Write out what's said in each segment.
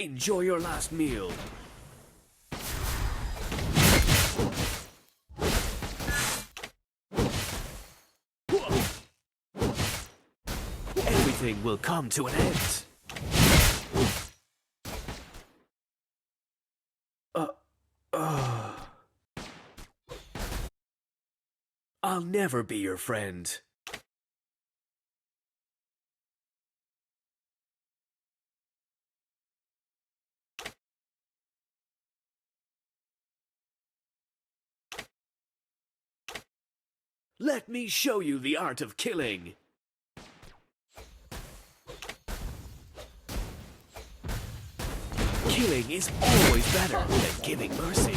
Enjoy your last meal. Everything will come to an end. I'll never be your friend. Let me show you the art of killing. Killing is always better than giving mercy.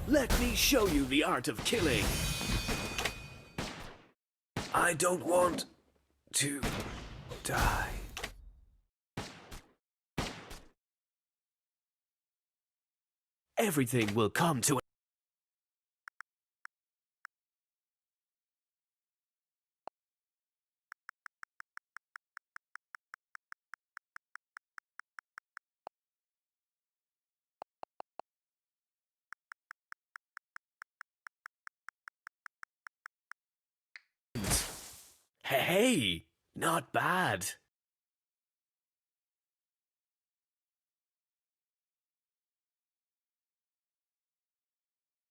Let me show you the art of killing. I don't want to die. Everything will come to an end. Hey, not bad.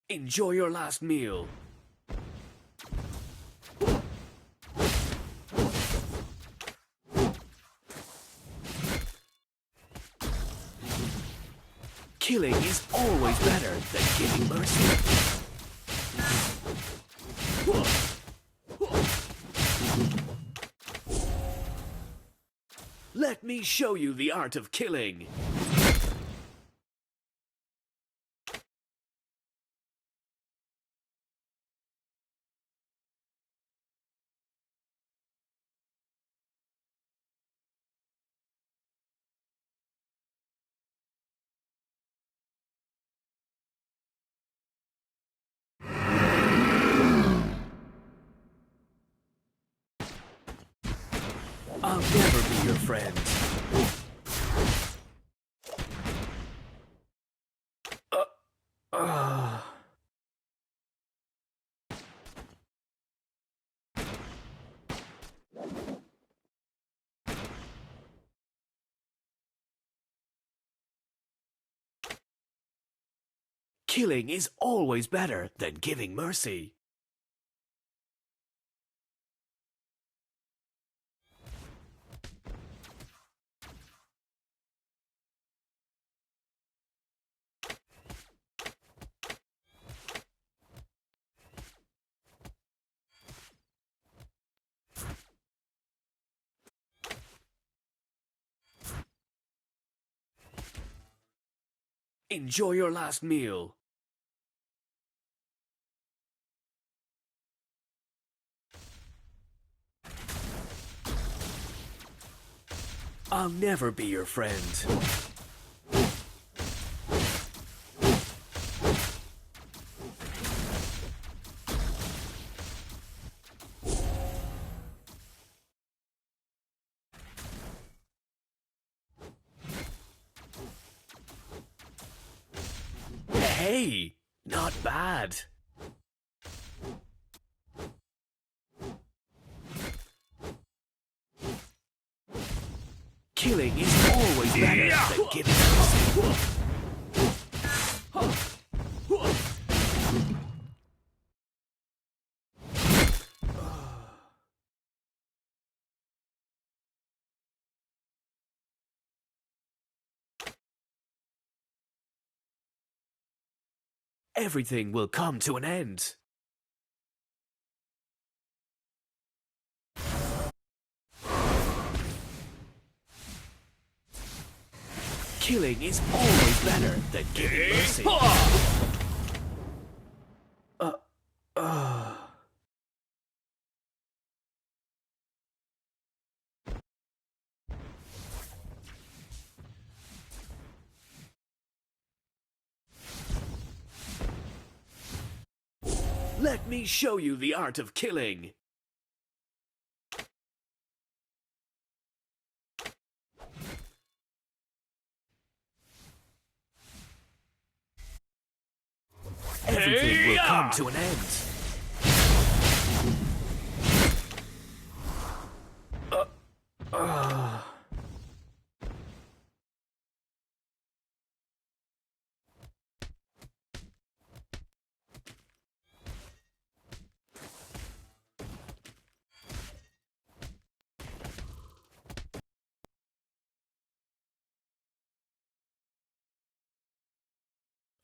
Enjoy your last meal. Killing is always better than giving mercy. Let me show you the art of killing. I'll never be your friend. Killing is always better than giving mercy. Enjoy your last meal. I'll never be your friend. Hey, not bad. Killing is always better than giving mercy. Everything will come to an end. Killing is always better than giving mercy. Let me show you the art of killing. come to an end.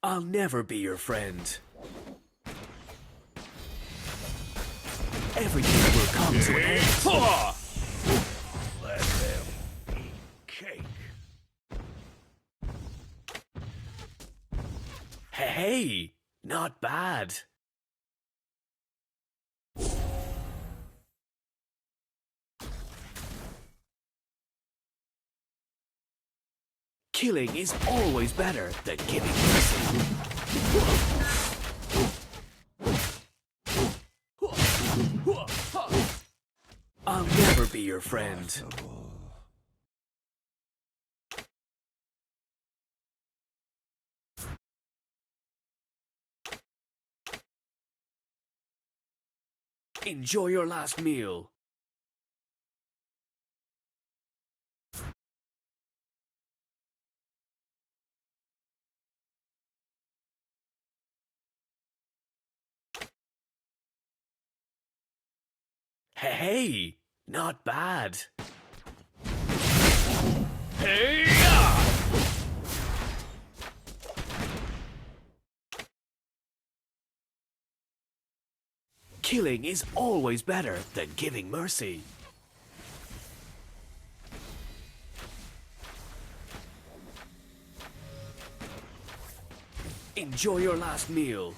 I'll never be your friend. Everything will come to an end. Let them eat cake. Hey, not bad. Killing is always better than giving mercy. I'll never be your friend. Enjoy your last meal. Hey, not bad. Hey-ya! Killing is always better than giving mercy. Enjoy your last meal.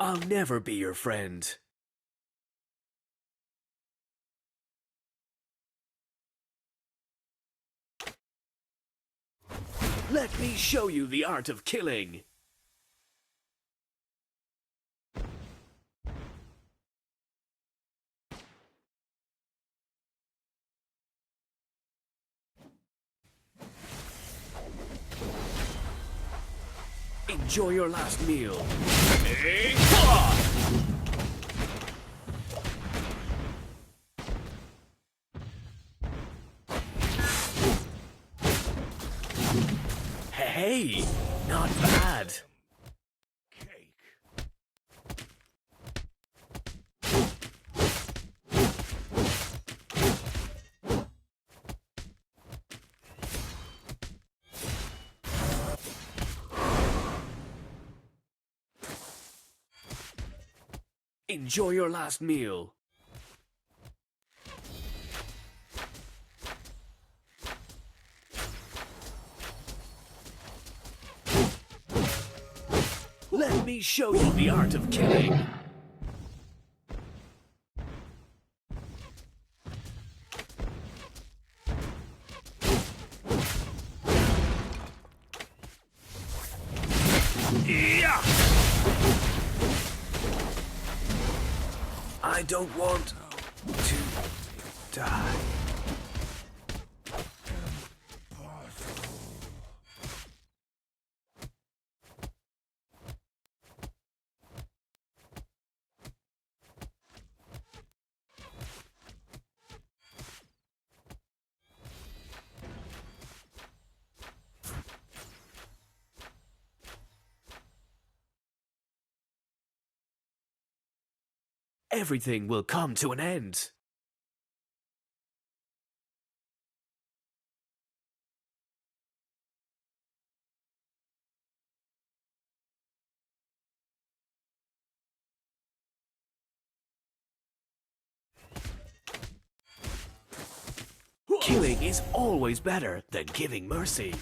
I'll never be your friend. Let me show you the art of killing. Enjoy your last meal. Hey-ha! Hey, not bad. Cake. Enjoy your last meal. Let me show you the art of killing. Yeah! I don't want to die. Everything will come to an end. Killing is always better than giving mercy.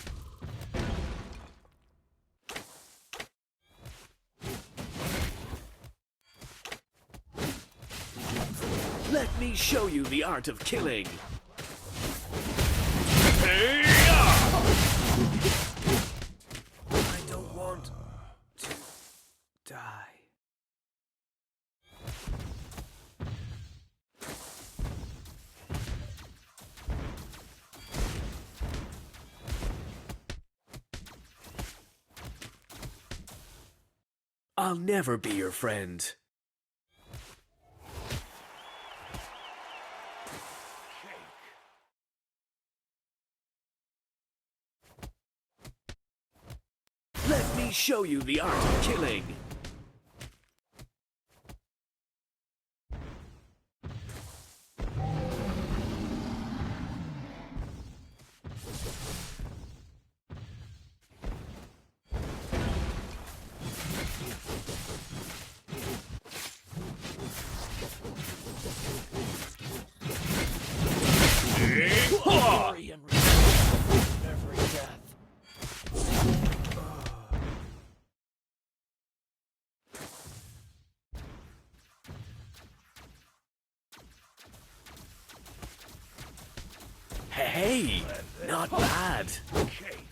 Let me show you the art of killing. Hey-ya! I don't want to die. I'll never be your friend. Let me show you the art of killing. Glory and every death. Hey, not bad. Cake.